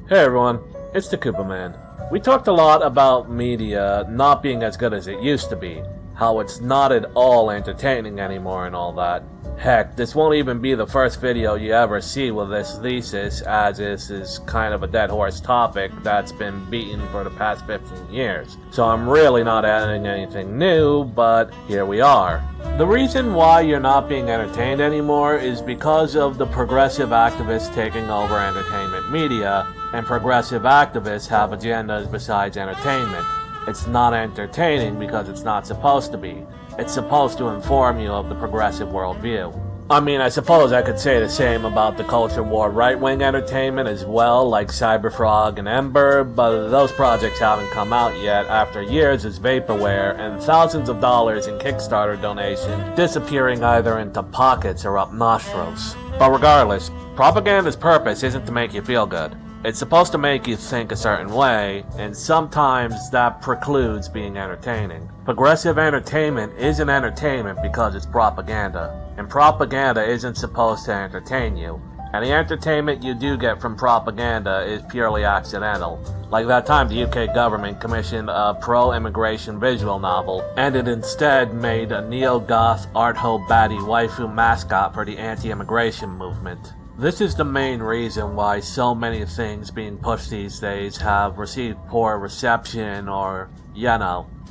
Hey everyone, it's the Koopa Man. We talked a lot about media not being as good as it used to be, how it's not at all entertaining anymore and all that. Heck, this won't even be the first video you ever see with this thesis, as this is kind of a dead horse topic that's been beaten for the past 15 years. So I'm really not adding anything new, but here we are. The reason why you're not being entertained anymore is because of the progressive activists taking over entertainment media, and progressive activists have agendas besides entertainment. It's not entertaining because it's not supposed to be. It's supposed to inform you of the progressive worldview. I mean, I suppose I could say the same about the culture war right-wing entertainment as well, like Cyberfrog and Ember, but those projects haven't come out yet after years as vaporware and thousands of dollars in Kickstarter donations disappearing either into pockets or up nostrils. But regardless, propaganda's purpose isn't to make you feel good. It's supposed to make you think a certain way, and sometimes that precludes being entertaining. Progressive entertainment isn't entertainment because it's propaganda, and propaganda isn't supposed to entertain you. Any entertainment you do get from propaganda is purely accidental. Like that time the UK government commissioned a pro-immigration visual novel, and it instead made a neo-goth art-ho baddie waifu mascot for the anti-immigration movement. This is the main reason why so many things being pushed these days have received poor reception or,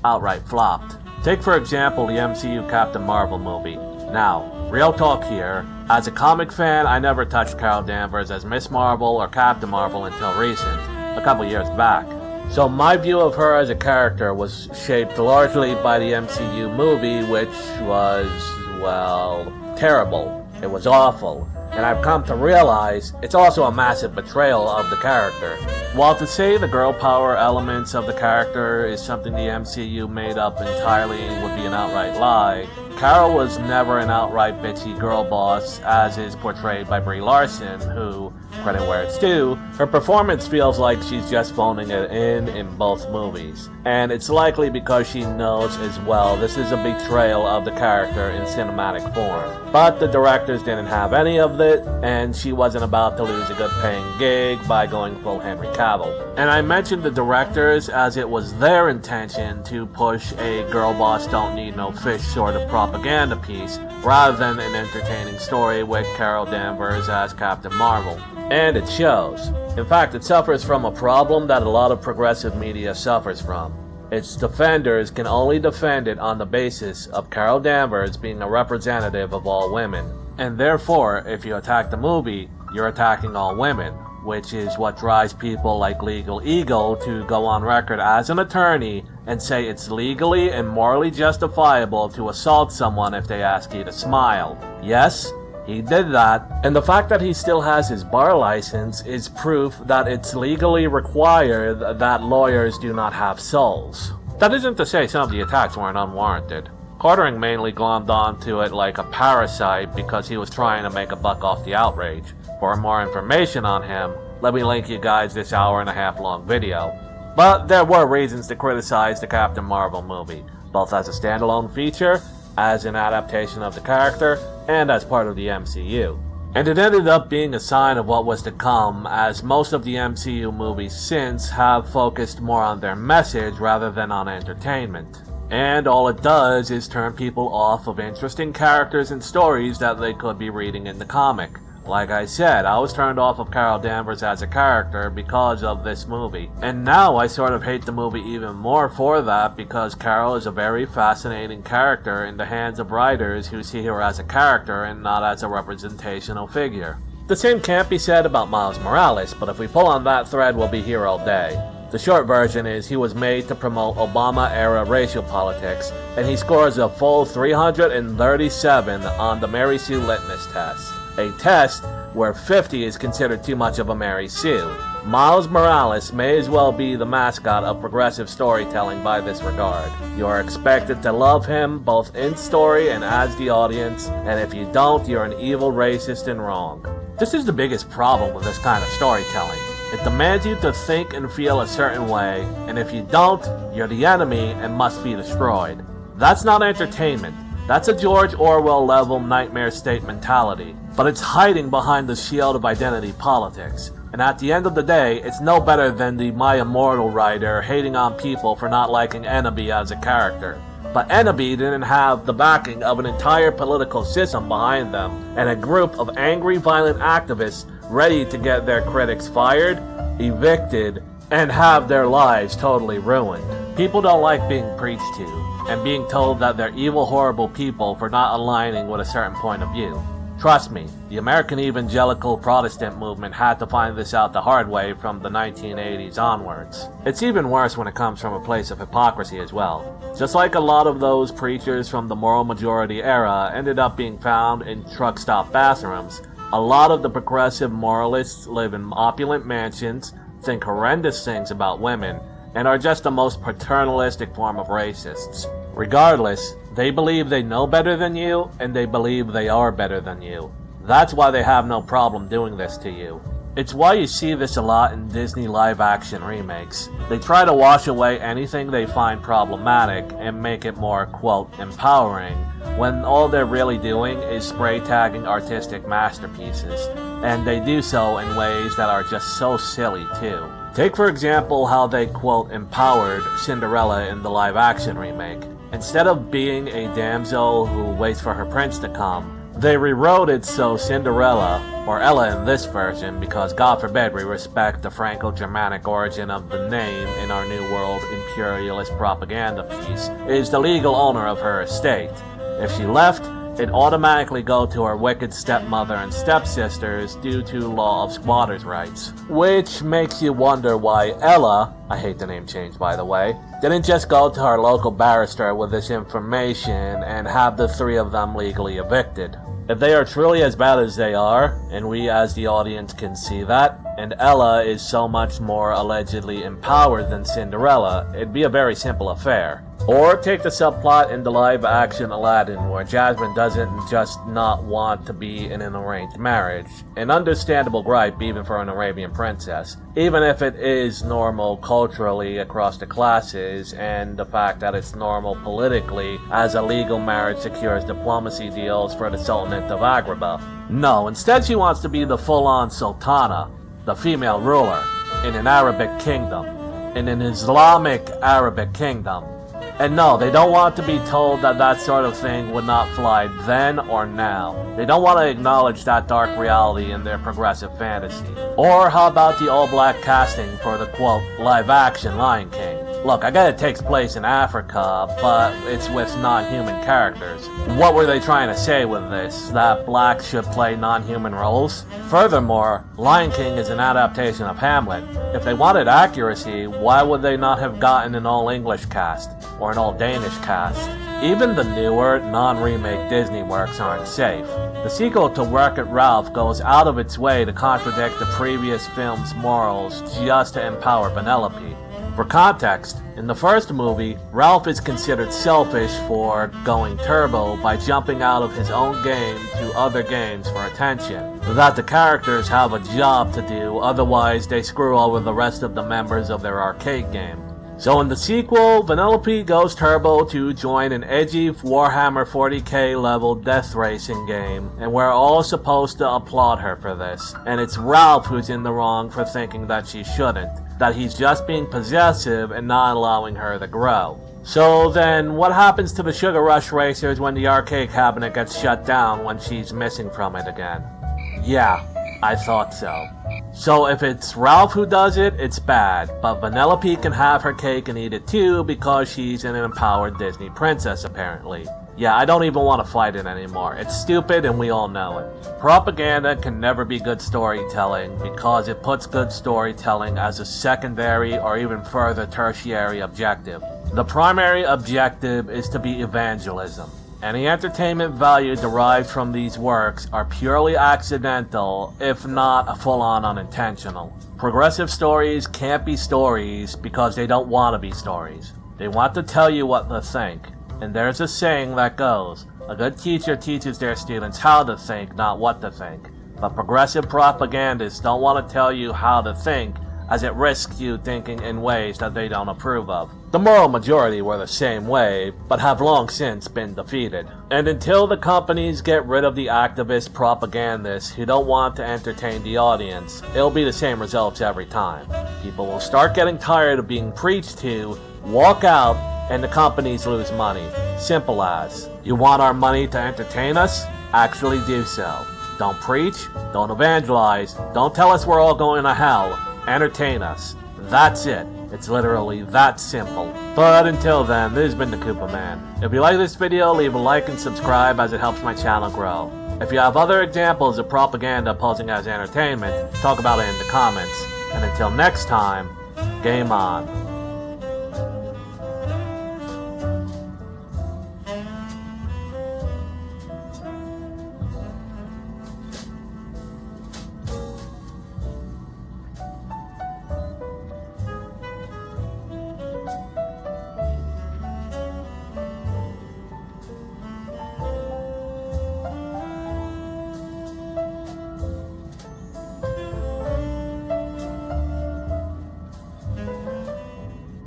outright flopped. Take for example the MCU Captain Marvel movie. Now, real talk here, as a comic fan I never touched Carol Danvers as Miss Marvel or Captain Marvel until recent, a couple years back. So my view of her as a character was shaped largely by the MCU movie, which was, well, terrible. It was awful. And I've come to realize it's also a massive betrayal of the character. While to say the girl power elements of the character is something the MCU made up entirely would be an outright lie, Carol was never an outright bitchy girl boss as is portrayed by Brie Larson, who, credit where it's due, her performance feels like she's just phoning it in both movies. And it's likely because she knows as well this is a betrayal of the character in cinematic form. But the directors didn't have any of it, and she wasn't about to lose a good paying gig by going full Henry Cavill. And I mentioned the directors as it was their intention to push a girl boss don't need no fish sort of propaganda piece, rather than an entertaining story with Carol Danvers as Captain Marvel. And it shows. In fact, it suffers from a problem that a lot of progressive media suffers from. Its defenders can only defend it on the basis of Carol Danvers being a representative of all women. And therefore, if you attack the movie, you're attacking all women, which is what drives people like Legal Eagle to go on record as an attorney and say it's legally and morally justifiable to assault someone if they ask you to smile. Yes, he did that, and the fact that he still has his bar license is proof that it's legally required that lawyers do not have souls. That isn't to say some of the attacks weren't unwarranted. Quartering mainly glommed onto it like a parasite because he was trying to make a buck off the outrage. For more information on him, let me link you guys this hour-and-a-half long video. But there were reasons to criticize the Captain Marvel movie, both as a standalone feature, as an adaptation of the character, and as part of the MCU. And it ended up being a sign of what was to come, as most of the MCU movies since have focused more on their message rather than on entertainment. And all it does is turn people off of interesting characters and stories that they could be reading in the comic. Like I said, I was turned off of Carol Danvers as a character because of this movie. And now I sort of hate the movie even more for that because Carol is a very fascinating character in the hands of writers who see her as a character and not as a representational figure. The same can't be said about Miles Morales, but if we pull on that thread, we'll be here all day. The short version is he was made to promote Obama-era racial politics, and he scores a full 337 on the Mary Sue litmus test. A test where 50 is considered too much of a Mary Sue. Miles Morales may as well be the mascot of progressive storytelling by this regard. You are expected to love him both in story and as the audience, and if you don't, you're an evil racist and wrong. This is the biggest problem with this kind of storytelling. It demands you to think and feel a certain way, and if you don't, you're the enemy and must be destroyed. That's not entertainment. That's a George Orwell-level nightmare state mentality, but it's hiding behind the shield of identity politics. And at the end of the day, it's no better than the My Immortal writer hating on people for not liking Enemy as a character. But Enemy didn't have the backing of an entire political system behind them, and a group of angry, violent activists ready to get their critics fired, evicted, and have their lives totally ruined. People don't like being preached to, and being told that they're evil, horrible people for not aligning with a certain point of view. Trust me, the American evangelical Protestant movement had to find this out the hard way from the 1980s onwards. It's even worse when it comes from a place of hypocrisy as well. Just like a lot of those preachers from the moral majority era ended up being found in truck stop bathrooms, a lot of the progressive moralists live in opulent mansions, think horrendous things about women, and are just the most paternalistic form of racists. Regardless, they believe they know better than you, and they believe they are better than you. That's why they have no problem doing this to you. It's why you see this a lot in Disney live-action remakes. They try to wash away anything they find problematic and make it more, quote, empowering, when all they're really doing is spray-tagging artistic masterpieces, and they do so in ways that are just so silly, too. Take, for example, how they, quote, empowered Cinderella in the live-action remake. Instead of being a damsel who waits for her prince to come, they rewrote it so Cinderella, or Ella in this version, because God forbid we respect the Franco-Germanic origin of the name in our New World imperialist propaganda piece, is the legal owner of her estate. If she left, it'd automatically go to her wicked stepmother and stepsisters due to law of squatters' rights. Which makes you wonder why Ella, I hate the name change by the way, didn't just go to her local barrister with this information and have the three of them legally evicted. If they are truly as bad as they are, and we as the audience can see that, and Ella is so much more allegedly empowered than Cinderella, it'd be a very simple affair. Or take the subplot in the live-action Aladdin where Jasmine doesn't just not want to be in an arranged marriage. An understandable gripe even for an Arabian princess, even if it is normal culturally across the classes and the fact that it's normal politically as a legal marriage secures diplomacy deals for the Sultanate of Agrabah. No, instead she wants to be the full-on sultana, the female ruler, in an Arabic kingdom, in an Islamic Arabic kingdom. And no, they don't want to be told that that sort of thing would not fly then or now. They don't want to acknowledge that dark reality in their progressive fantasy. Or how about the all-black casting for the, quote, live-action Lion King? Look, I get it takes place in Africa, but it's with non-human characters. What were they trying to say with this? That blacks should play non-human roles? Furthermore, Lion King is an adaptation of Hamlet. If they wanted accuracy, why would they not have gotten an all-English cast? Or an all-Danish cast? Even the newer, non-remake Disney works aren't safe. The sequel to Wreck-It Ralph goes out of its way to contradict the previous film's morals just to empower Penelope. For context, in the first movie, Ralph is considered selfish for going turbo by jumping out of his own game to other games for attention. That the characters have a job to do, otherwise they screw over the rest of the members of their arcade game. So in the sequel, Penelope goes turbo to join an edgy Warhammer 40k level death racing game, and we're all supposed to applaud her for this. And it's Ralph who's in the wrong for thinking that she shouldn't, that he's just being possessive and not allowing her to grow. So then, what happens to the Sugar Rush racers when the arcade cabinet gets shut down when she's missing from it again? Yeah, I thought so. So if it's Ralph who does it, it's bad, but Penelope can have her cake and eat it too because she's an empowered Disney princess apparently. Yeah, I don't even want to fight it anymore. It's stupid and we all know it. Propaganda can never be good storytelling because it puts good storytelling as a secondary or even further tertiary objective. The primary objective is to be evangelism. Any entertainment value derived from these works are purely accidental, if not full-on unintentional. Progressive stories can't be stories because they don't want to be stories. They want to tell you what to think. And there's a saying that goes, a good teacher teaches their students how to think, not what to think. But progressive propagandists don't want to tell you how to think as it risks you thinking in ways that they don't approve of. The moral majority were the same way, but have long since been defeated. And until the companies get rid of the activist propagandists who don't want to entertain the audience, it'll be the same results every time. People will start getting tired of being preached to, walk out, and the companies lose money. Simple as. You want our money to entertain us? Actually do so. Don't preach, don't evangelize, don't tell us we're all going to hell. Entertain us. That's it. It's literally that simple. But until then, this has been the Koopa Man. If you like this video, leave a like and subscribe as it helps my channel grow. If you have other examples of propaganda posing as entertainment, talk about it in the comments. And until next time, game on.